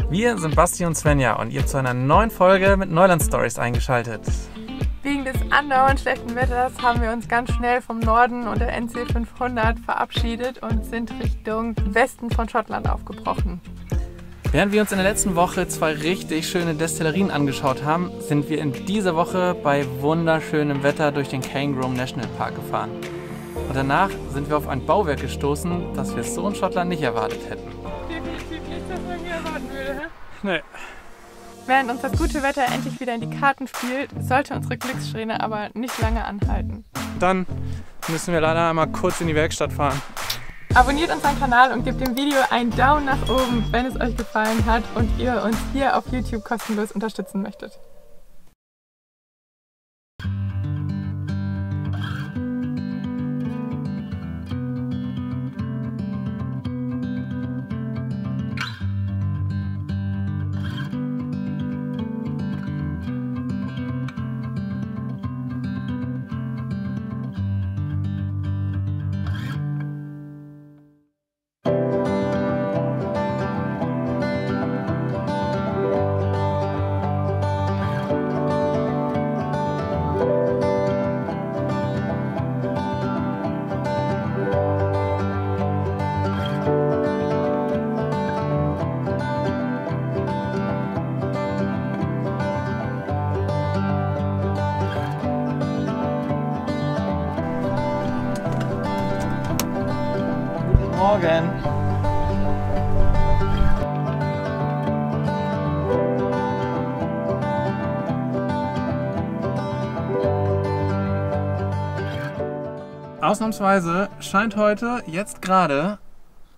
Wir sind Basti und Svenja und ihr habt zu einer neuen Folge mit Neuland Stories eingeschaltet. Wegen des andauernd schlechten Wetters haben wir uns ganz schnell vom Norden und der NC 500 verabschiedet und sind Richtung Westen von Schottland aufgebrochen. Während wir uns in der letzten Woche zwei richtig schöne Destillerien angeschaut haben, sind wir in dieser Woche bei wunderschönem Wetter durch den Cairngorm National Park gefahren. Und danach sind wir auf ein Bauwerk gestoßen, das wir so in Schottland nicht erwartet hätten. Definitiv nicht, dass man hier erwarten würde. Nee. Während uns das gute Wetter endlich wieder in die Karten spielt, sollte unsere Glückssträhne aber nicht lange anhalten. Dann müssen wir leider einmal kurz in die Werkstatt fahren. Abonniert unseren Kanal und gebt dem Video einen Daumen nach oben, wenn es euch gefallen hat und ihr uns hier auf YouTube kostenlos unterstützen möchtet. Morgen. Ausnahmsweise scheint heute jetzt gerade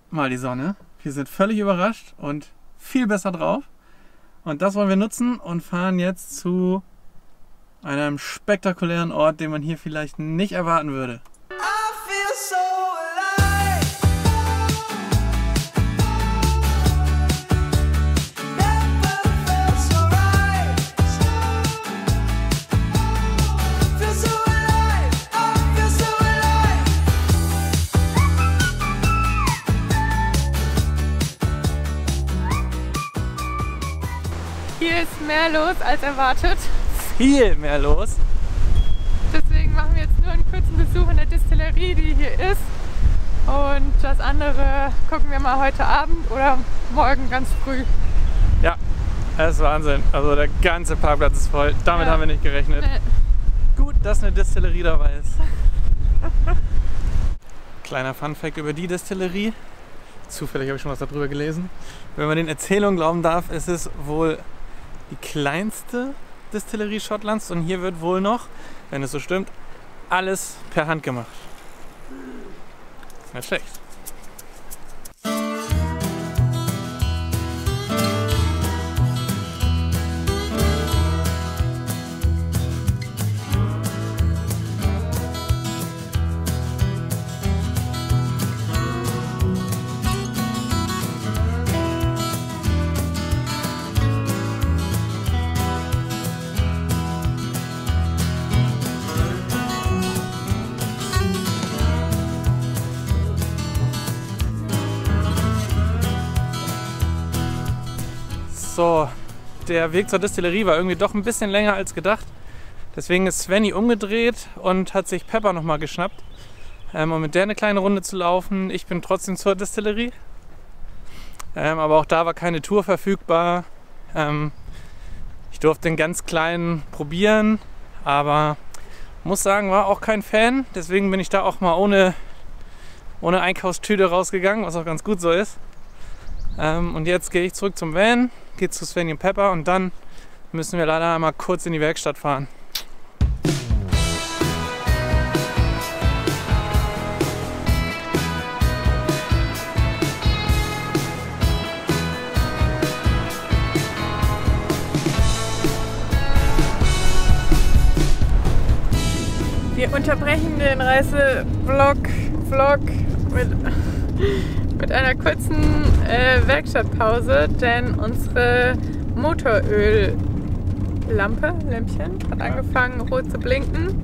mal die Sonne. Wir sind völlig überrascht und viel besser drauf. Und das wollen wir nutzen und fahren jetzt zu einem spektakulären Ort, den man hier vielleicht nicht erwarten würde. Hier ist mehr los als erwartet. Viel mehr los. Deswegen machen wir jetzt nur einen kurzen Besuch in der Distillerie, die hier ist. Und das andere gucken wir mal heute Abend oder morgen ganz früh. Ja, das ist Wahnsinn. Also der ganze Parkplatz ist voll. Damit haben wir nicht gerechnet. Nee. Gut, dass eine Distillerie dabei ist. Kleiner Funfact über die Distillerie. Zufällig habe ich schon was darüber gelesen. Wenn man den Erzählungen glauben darf, ist es wohl die kleinste Distillerie Schottlands und hier wird wohl noch, wenn es so stimmt, alles per Hand gemacht. Nicht schlecht. So, der Weg zur Distillerie war irgendwie doch ein bisschen länger als gedacht. Deswegen ist Svenny umgedreht und hat sich Pepper nochmal geschnappt, um mit der eine kleine Runde zu laufen. Ich bin trotzdem zur Distillerie, aber auch da war keine Tour verfügbar. Ich durfte den ganz kleinen probieren, aber muss sagen, war auch kein Fan. Deswegen bin ich da auch mal ohne Einkaufstüte rausgegangen, was auch ganz gut so ist. Und jetzt gehe ich zurück zum Van, gehe zu Svenny und Pepper und dann müssen wir leider einmal kurz in die Werkstatt fahren. Wir unterbrechen den Reisevlog mit einer kurzen Werkstattpause, denn unsere Motoröllämpchen hat angefangen rot zu blinken,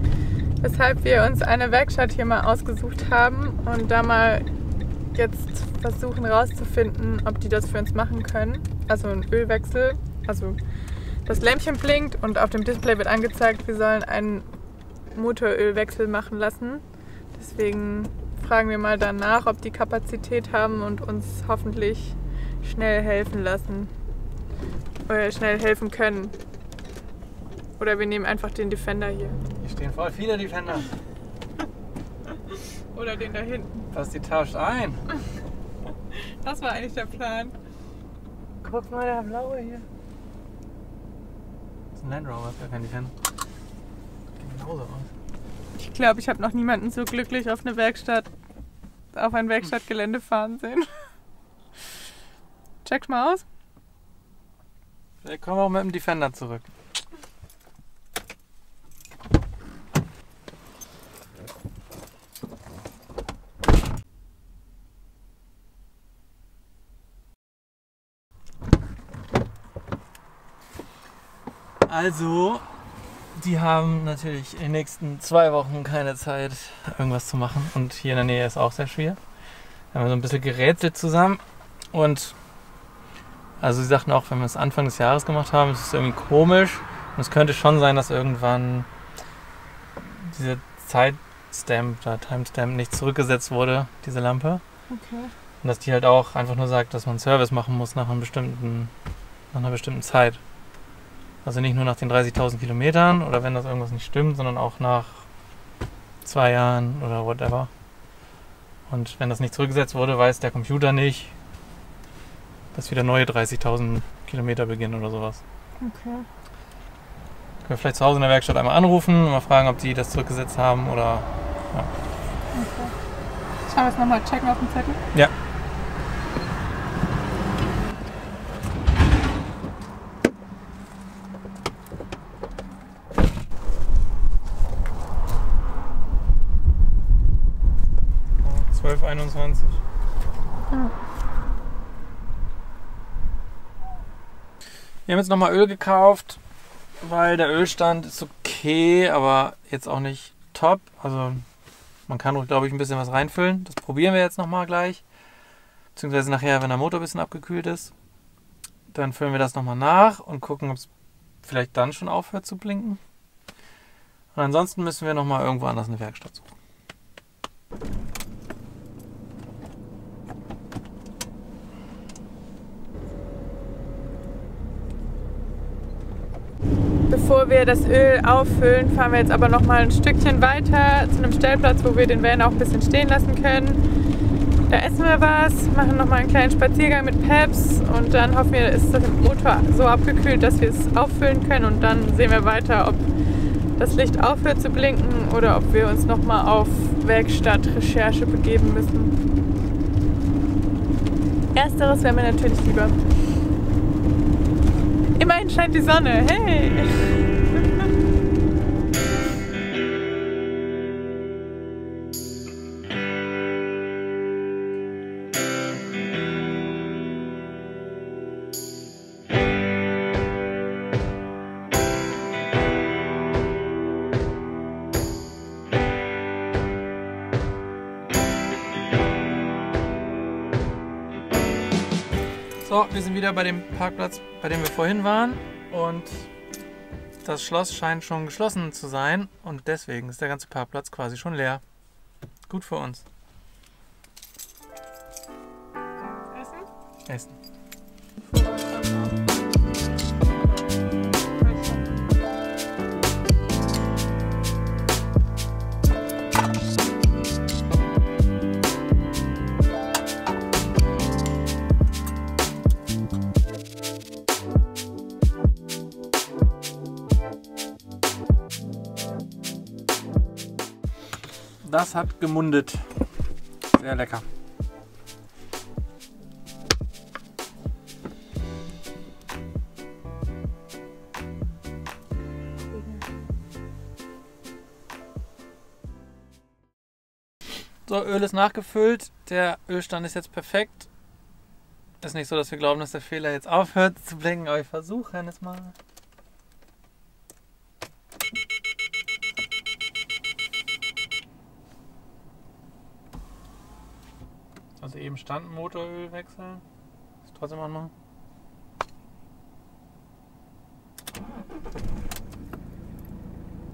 weshalb wir uns eine Werkstatt hier mal ausgesucht haben und da mal jetzt versuchen rauszufinden, ob die das für uns machen können. Also ein Ölwechsel. Also das Lämpchen blinkt und auf dem Display wird angezeigt, wir sollen einen Motorölwechsel machen lassen. Deswegen fragen wir mal danach, ob die Kapazität haben und uns hoffentlich schnell helfen lassen. Oder schnell helfen können. Oder wir nehmen einfach den Defender hier. Hier stehen voll viele Defender. Oder den da hinten. Basti tauscht ein. Das war eigentlich der Plan. Guck mal, der blaue hier. Das ist ein Land Rover, ist gar kein Defender. Sieht genauso aus. Ich glaube, ich habe noch niemanden so glücklich auf ein Werkstattgelände fahren sehen. Checkt mal aus. Vielleicht kommen wir auch mit dem Defender zurück. Also, die haben natürlich in den nächsten 2 Wochen keine Zeit, irgendwas zu machen. Und hier in der Nähe ist auch sehr schwer. Da haben wir so ein bisschen gerätselt zusammen. Und also sie sagten auch, wenn wir es Anfang des Jahres gemacht haben, ist es irgendwie komisch. Und es könnte schon sein, dass irgendwann diese Timestamp nicht zurückgesetzt wurde, diese Lampe. Okay. Und dass die halt auch einfach nur sagt, dass man Service machen muss nach einer bestimmten Zeit. Also nicht nur nach den 30.000 Kilometern oder wenn das irgendwas nicht stimmt, sondern auch nach 2 Jahren oder whatever. Und wenn das nicht zurückgesetzt wurde, weiß der Computer nicht, dass wieder neue 30.000 Kilometer beginnen oder sowas. Okay. Können wir vielleicht zu Hause in der Werkstatt einmal anrufen und mal fragen, ob die das zurückgesetzt haben oder... Ja. Okay. Schauen wir es nochmal checken auf dem Zettel? Ja. Oh, 12,21. Ja. Wir haben jetzt nochmal Öl gekauft, weil der Ölstand ist okay, aber jetzt auch nicht top. Also man kann auch, glaube ich, ein bisschen was reinfüllen. Das probieren wir jetzt nochmal gleich. Beziehungsweise nachher, wenn der Motor ein bisschen abgekühlt ist. Dann füllen wir das nochmal nach und gucken, ob es vielleicht dann schon aufhört zu blinken. Und ansonsten müssen wir nochmal irgendwo anders eine Werkstatt suchen. Bevor wir das Öl auffüllen, fahren wir jetzt aber noch mal ein Stückchen weiter zu einem Stellplatz, wo wir den Van auch ein bisschen stehen lassen können. Da essen wir was, machen noch mal einen kleinen Spaziergang mit Peps und dann hoffen wir, ist das Motor so abgekühlt, dass wir es auffüllen können und dann sehen wir weiter, ob das Licht aufhört zu blinken oder ob wir uns noch mal auf Werkstattrecherche begeben müssen. Ersteres wäre mir natürlich lieber. Immerhin scheint die Sonne. Hey! So, wir sind wieder bei dem Parkplatz, bei dem wir vorhin waren und das Schloss scheint schon geschlossen zu sein und deswegen ist der ganze Parkplatz quasi schon leer. Gut für uns. Essen? Das hat gemundet. Sehr lecker. So, Öl ist nachgefüllt. Der Ölstand ist jetzt perfekt. Ist nicht so, dass wir glauben, dass der Fehler jetzt aufhört zu blinken, aber ich versuche es mal. Also eben stand, Motorölwechsel. Ist trotzdem anmachen.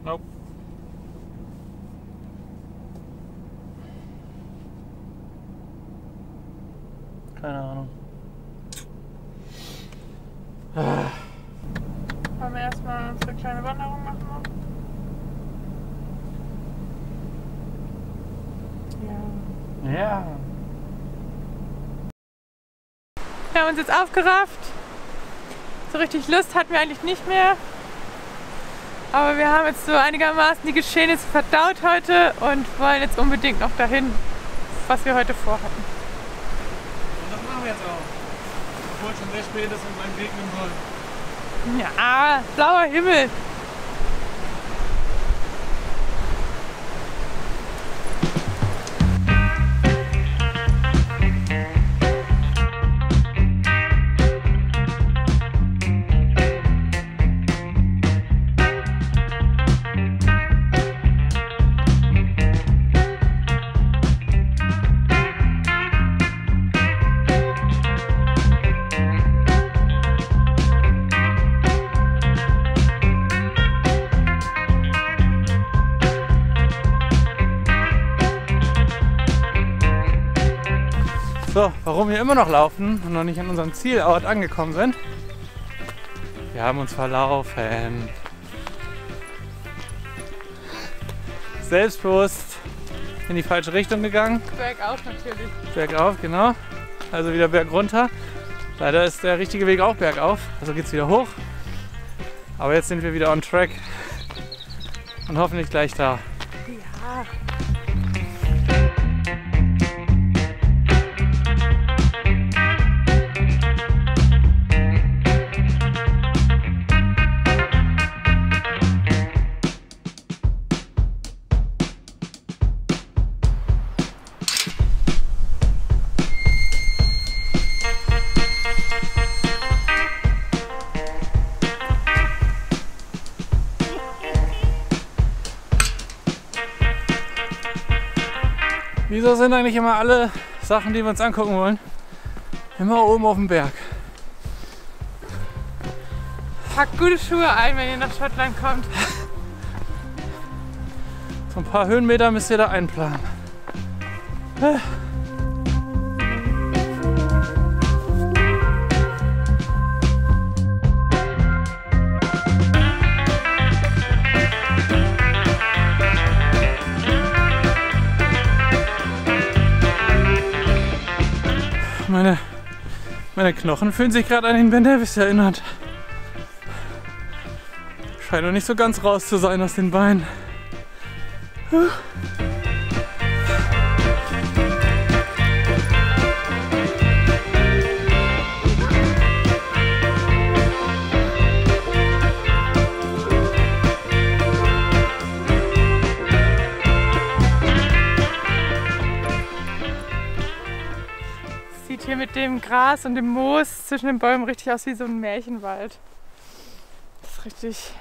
Nope. Keine Ahnung. Wollen wir erstmal unsere kleine Wanderung machen noch? Ja. Ja. Wir haben uns jetzt aufgerafft. So richtig Lust hatten wir eigentlich nicht mehr. Aber wir haben jetzt so einigermaßen die Geschehnisse verdaut heute und wollen jetzt unbedingt noch dahin, was wir heute vorhatten. Und das machen wir jetzt auch. Obwohl es schon sehr spät ist und mein Weg im Soll. Ja, blauer Himmel. So, warum wir immer noch laufen und noch nicht an unserem Zielort angekommen sind. Wir haben uns verlaufen. Selbstbewusst in die falsche Richtung gegangen. Bergauf natürlich. Bergauf, genau. Also wieder bergunter. Leider ist der richtige Weg auch bergauf. Also geht es wieder hoch. Aber jetzt sind wir wieder on track. Und hoffentlich gleich da. Ja. Wieso sind eigentlich immer alle Sachen, die wir uns angucken wollen, immer oben auf dem Berg? Packt gute Schuhe ein, wenn ihr nach Schottland kommt. So ein paar Höhenmeter müsst ihr da einplanen. Meine Knochen fühlen sich gerade an den Ben Nevis erinnert. Scheint noch nicht so ganz raus zu sein aus den Beinen. Sieht hier mit dem Gras und dem Moos zwischen den Bäumen richtig aus wie so ein Märchenwald. Das ist richtig.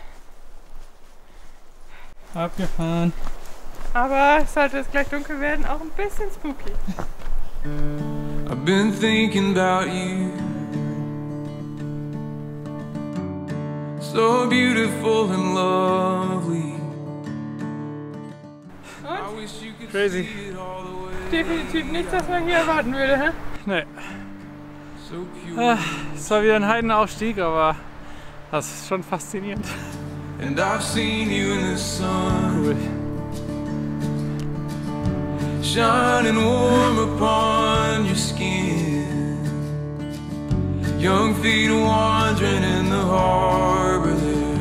Abgefahren. Aber sollte es gleich dunkel werden, auch ein bisschen spooky. I've been thinking about you. So beautiful and lovely. I wish you could Crazy. see it all the way. Definitiv nichts, was man hier erwarten würde, hä? Nee. So pure. Es war wieder ein Heidenaufstieg, aber das ist schon faszinierend. And I've seen you in the sun, Cool. shining warm upon your skin. Young feet wandering in the harbor there,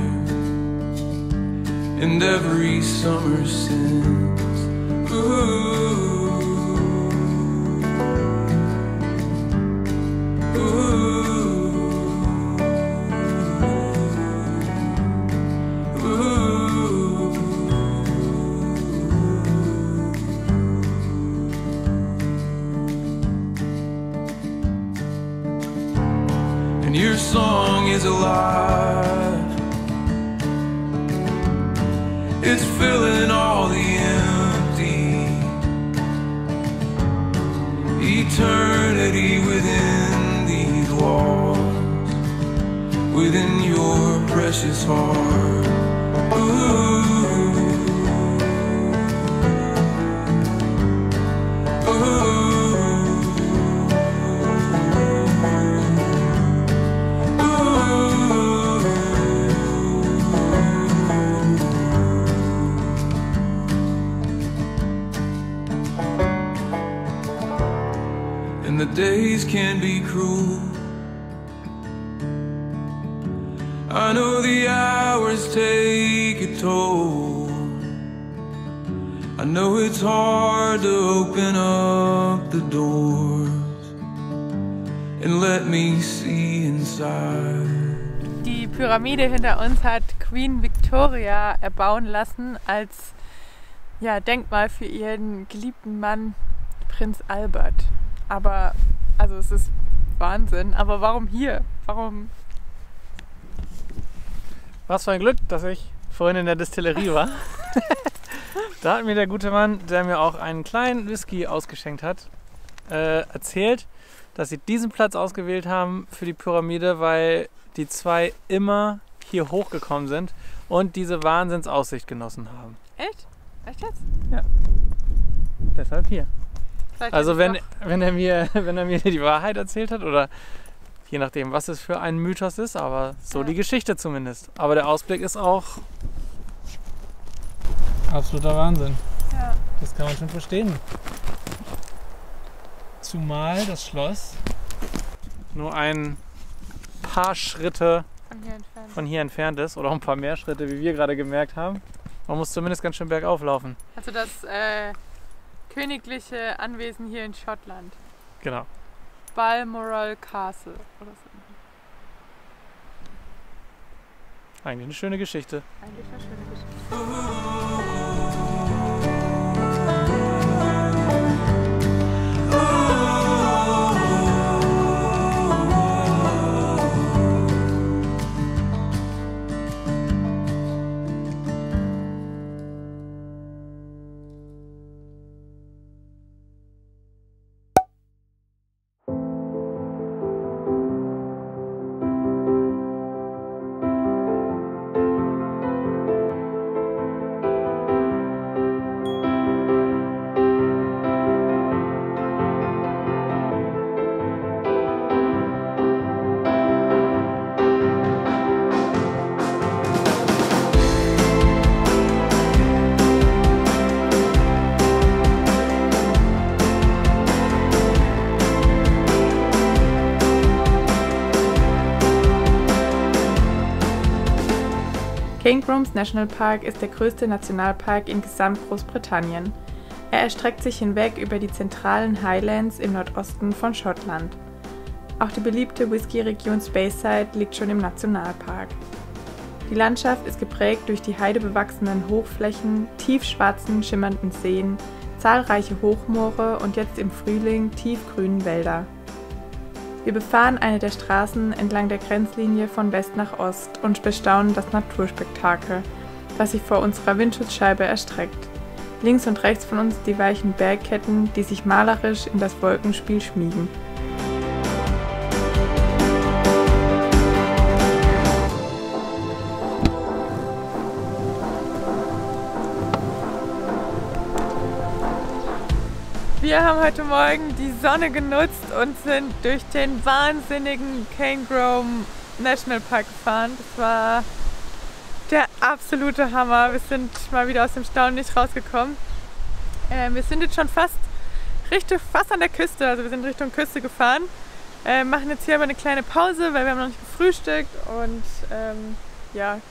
and every summer since. Ooh. And your song is alive. It's filling all the empty. Each eternity within these walls, within your precious heart. Ooh. And the days can be cruel. I know the hours take a toll. I know it's hard to open up the doors and let me see inside. Die Pyramide hinter uns hat Queen Victoria erbauen lassen als Denkmal für ihren geliebten Mann Prinz Albert. Aber, also es ist Wahnsinn. Aber warum hier? Warum? Was für ein Glück, dass ich vorhin in der Distillerie war. Da hat mir der gute Mann, der mir auch einen kleinen Whisky ausgeschenkt hat, erzählt, dass sie diesen Platz ausgewählt haben für die Pyramide, weil die zwei immer hier hochgekommen sind und diese Wahnsinnsaussicht genossen haben. Echt? Echt jetzt? Ja. Deshalb hier. Vielleicht Also hätte ich wenn er mir die Wahrheit erzählt hat oder je nachdem, was es für ein Mythos ist, aber so die Geschichte zumindest. Aber der Ausblick ist auch absoluter Wahnsinn. Ja. Das kann man schon verstehen. Zumal das Schloss nur ein paar Schritte von hier entfernt ist oder auch ein paar mehr Schritte, wie wir gerade gemerkt haben. Man muss zumindest ganz schön bergauf laufen. Also das königliche Anwesen hier in Schottland. Genau. Balmoral Castle oder so. Eigentlich eine schöne Geschichte. Eigentlich eine schöne Geschichte. Cairngorms National Park ist der größte Nationalpark in Gesamt-Großbritannien. Er erstreckt sich hinweg über die zentralen Highlands im Nordosten von Schottland. Auch die beliebte Whisky-Region Speyside liegt schon im Nationalpark. Die Landschaft ist geprägt durch die heidebewachsenen Hochflächen, tiefschwarzen, schimmernden Seen, zahlreiche Hochmoore und jetzt im Frühling tiefgrünen Wälder. Wir befahren eine der Straßen entlang der Grenzlinie von West nach Ost und bestaunen das Naturspektakel, das sich vor unserer Windschutzscheibe erstreckt. Links und rechts von uns die weichen Bergketten, die sich malerisch in das Wolkenspiel schmiegen. Wir haben heute Morgen die Sonne genutzt und sind durch den wahnsinnigen Cairngorm National Park gefahren. Das war der absolute Hammer. Wir sind mal wieder aus dem Staunen nicht rausgekommen. Wir sind jetzt schon fast an der Küste, also wir sind Richtung Küste gefahren. Machen jetzt hier aber eine kleine Pause, weil wir haben noch nicht gefrühstückt und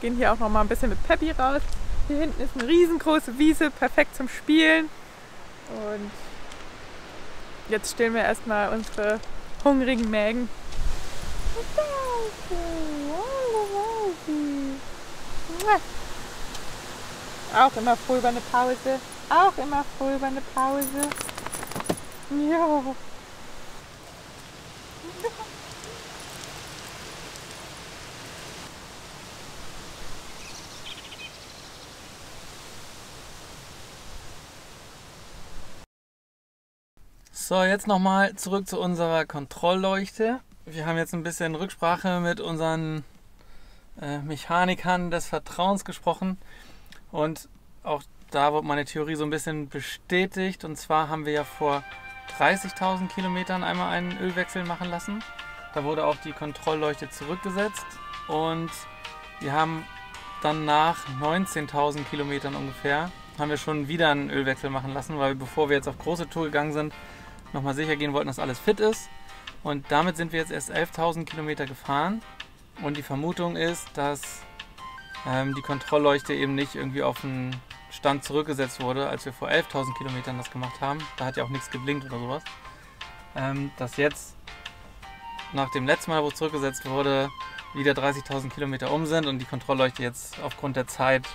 gehen hier auch noch mal ein bisschen mit Peppy raus. Hier hinten ist eine riesengroße Wiese, perfekt zum Spielen. Und jetzt stillen wir erstmal unsere hungrigen Mägen. Auch immer froh über eine Pause. Auch immer froh über eine Pause. Ja. So, jetzt nochmal zurück zu unserer Kontrollleuchte. Wir haben jetzt ein bisschen Rücksprache mit unseren Mechanikern des Vertrauens gesprochen und auch da wurde meine Theorie so ein bisschen bestätigt. Und zwar haben wir ja vor 30.000 Kilometern einmal einen Ölwechsel machen lassen. Da wurde auch die Kontrollleuchte zurückgesetzt und wir haben dann nach 19.000 Kilometern ungefähr haben wir schon wieder einen Ölwechsel machen lassen, weil wir, bevor wir jetzt auf große Tour gegangen sind, nochmal sicher gehen wollten, dass alles fit ist. Und damit sind wir jetzt erst 11.000 Kilometer gefahren. Und die Vermutung ist, dass die Kontrollleuchte eben nicht irgendwie auf den Stand zurückgesetzt wurde, als wir vor 11.000 Kilometern das gemacht haben. Da hat ja auch nichts geblinkt oder sowas. Dass jetzt nach dem letzten Mal, wo es zurückgesetzt wurde, wieder 30.000 Kilometer um sind und die Kontrollleuchte jetzt aufgrund der Zeit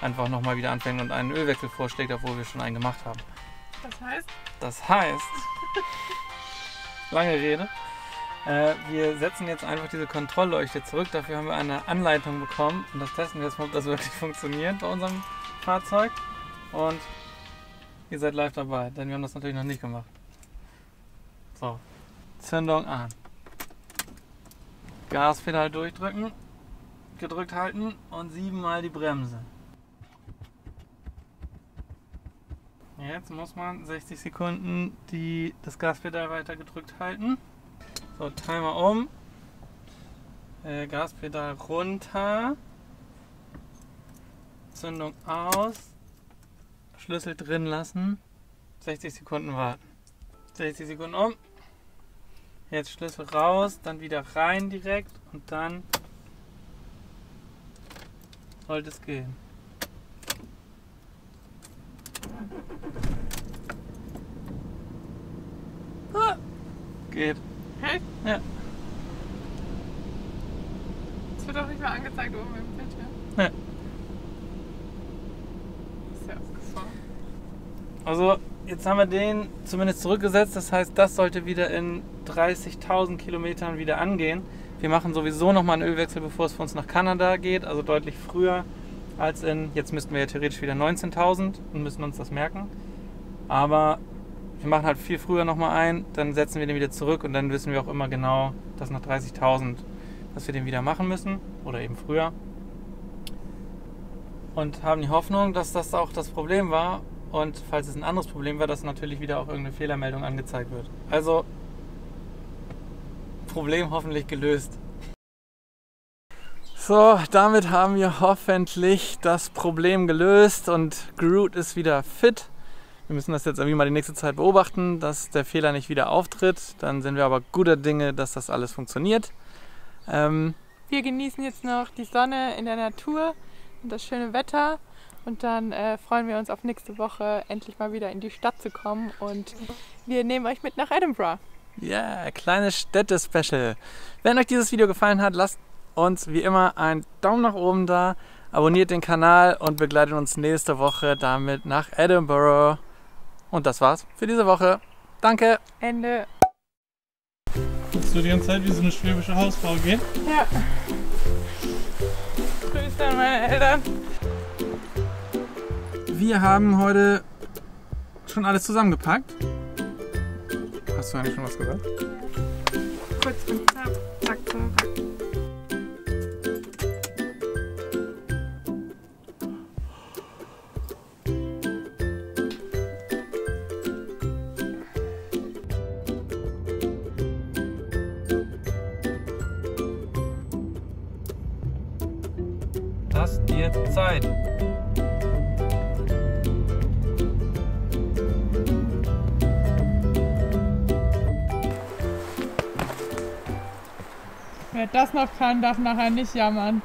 einfach nochmal wieder anfängt und einen Ölwechsel vorschlägt, obwohl wir schon einen gemacht haben. Das heißt, lange Rede, wir setzen jetzt einfach diese Kontrollleuchte zurück. Dafür haben wir eine Anleitung bekommen und das testen wir jetzt mal, ob das wirklich funktioniert bei unserem Fahrzeug. Und ihr seid live dabei, denn wir haben das natürlich noch nicht gemacht. So, Zündung an. Gaspedal durchdrücken, gedrückt halten und 7-mal die Bremse. Jetzt muss man 60 Sekunden das Gaspedal weiter gedrückt halten. So, Timer um. Gaspedal runter. Zündung aus. Schlüssel drin lassen. 60 Sekunden warten. 60 Sekunden um. Jetzt Schlüssel raus, dann wieder rein direkt und dann sollte es gehen. Geht. Hä? Ja. Das wird doch nicht mal angezeigt oben im Bildschirm. Ja. Das ist ja abgefahren. Also jetzt haben wir den zumindest zurückgesetzt. Das heißt, das sollte wieder in 30.000 Kilometern wieder angehen. Wir machen sowieso nochmal einen Ölwechsel, bevor es für uns nach Kanada geht. Also deutlich früher als jetzt müssten wir ja theoretisch wieder 19.000 und müssen uns das merken. Aber wir machen halt viel früher nochmal ein, dann setzen wir den wieder zurück und dann wissen wir auch immer genau, dass nach 30.000, dass wir den wieder machen müssen oder eben früher. Und haben die Hoffnung, dass das auch das Problem war und falls es ein anderes Problem war, dass natürlich wieder auch irgendeine Fehlermeldung angezeigt wird. Also Problem hoffentlich gelöst. So, damit haben wir hoffentlich das Problem gelöst und Groot ist wieder fit. Wir müssen das jetzt irgendwie mal die nächste Zeit beobachten, dass der Fehler nicht wieder auftritt. Dann sind wir aber guter Dinge, dass das alles funktioniert. Wir genießen jetzt noch die Sonne in der Natur und das schöne Wetter. Und dann freuen wir uns auf nächste Woche, endlich mal wieder in die Stadt zu kommen. Und wir nehmen euch mit nach Edinburgh. Ja, yeah, kleines Städte-Special. Wenn euch dieses Video gefallen hat, lasst uns wie immer einen Daumen nach oben da. Abonniert den Kanal und begleitet uns nächste Woche damit nach Edinburgh. Und das war's für diese Woche. Danke. Ende. Guckst du die ganze Zeit, wie so eine schwäbische Hausfrau geht? Ja. Grüße an meine Eltern. Wir haben heute schon alles zusammengepackt. Hast du eigentlich schon was gesagt? Kurz und knapp. Zack, zack. Lass dir Zeit. Wer das noch kann, darf nachher nicht jammern.